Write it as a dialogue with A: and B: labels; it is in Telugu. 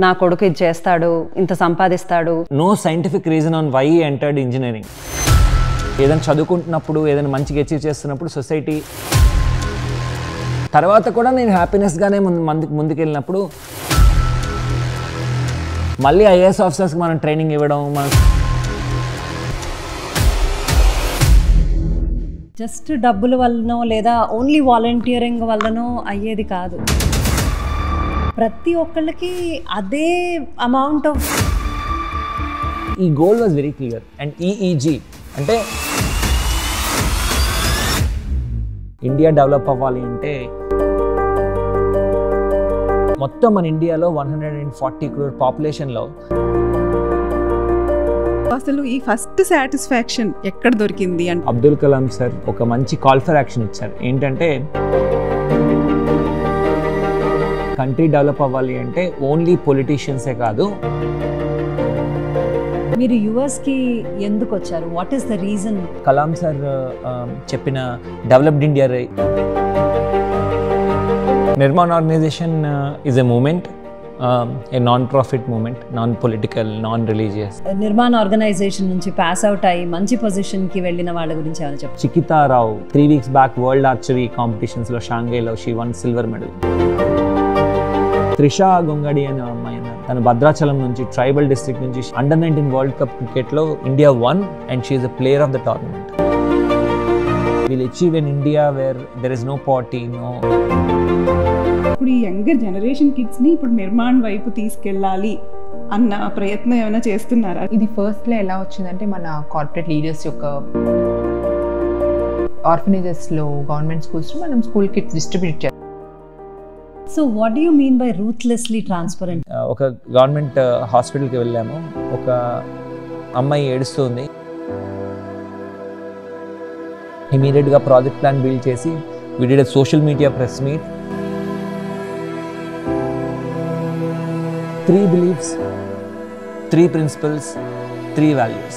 A: నా కొడుకు ఇది చేస్తాడు, ఇంత సంపాదిస్తాడు.
B: No scientific reason on why entered engineering. ఏదైనా చదువుకుంటున్నప్పుడు, ఏదైనా మంచిగా అచీవ్ చేస్తున్నప్పుడు సొసైటీ తర్వాత కూడా నేను హ్యాపీనెస్గానే ముందుకెళ్ళినప్పుడు మళ్ళీ ఐఏఎస్ ఆఫీసర్స్కి మనం ట్రైనింగ్ ఇవ్వడం,
A: జస్ట్ డబ్బుల వల్లనో లేదా ఓన్లీ వాలంటీరింగ్ వల్లనో అయ్యేది కాదు. ప్రతి ఒక్కళ్ళకి అదే అమౌంట్ ఆఫ్.
B: ఈ goal was very clear. And EEG అంటే ఇండియా డెవలప్ అవ్వాలి అంటే మొత్తం మన ఇండియాలో 140 crore పాపులేషన్లో
C: అసలు ఈ ఫస్ట్ సాటిస్ఫాక్షన్ ఎక్కడ దొరికింది అంటే
B: అబ్దుల్ కలాం సార్ ఒక మంచి కాల్ ఫర్ యాక్షన్ ఇచ్చారు. ఏంటంటే కంట్రీ డెవలప్ అవ్వాలి అంటే ఓన్లీ పొలిటీషియన్సే కాదు.
A: మీరు యుఎస్కి ఎందుకు వచ్చారు? What is the reason?
B: Kalam sir చెప్పిన developed India Nirman organization is a moment, a non profit moment, non political, non religious.
A: Nirman organization నుంచి పాస్ అవుట్ అయ్యి మంచి పొజిషన్కి వెళ్ళిన వాళ్ళ గురించి ఏమైనా చెప్పండి.
B: Chikitha Rao 3 weeks back world archery కాంపిటీషన్స్లో షాంఘైలో she won silver medal. Trisha Gongadi అనే అమ్మాయి, తన భద్రాచలం నుంచి ట్రైబల్ డిస్ట్రిక్ట్ నుంచి అండర్-19 వరల్డ్ కప్ క్రికెట్లో India won and she is a player of the tournament. Will achieve in India where there is no poverty, no.
C: ఇప్పుడు ఈ యంగర్ జనరేషన్ కిడ్స్ని ఇప్పుడు నిర్మాణ్ వైపు తీసుకెళ్ళాలి అన్న ప్రయత్నం ఏమైనా చేస్తున్నారా?
D: ఇది ఫస్ట్లో ఎలా వచ్చిందంటే మన కార్పొరేట్ లీడర్స్ యొక్క ఆర్ఫనేజెస్లో, గవర్నమెంట్ స్కూల్స్లో మనం స్కూల్ కిట్స్ డిస్ట్రిబ్యూట్ చేస్తాం.
A: So what do you mean by ruthlessly transparent?
B: ఒక గవర్నమెంట్ హాస్పిటల్కి వెళ్ళాము. ఒక అమ్మాయి ఏడుస్తుంది. ఇమీడియట్గా ప్రాజెక్ట్ ప్లాన్ బిల్డ్ చేసి we did a social media press meet. 3 beliefs, 3 principles, 3 values.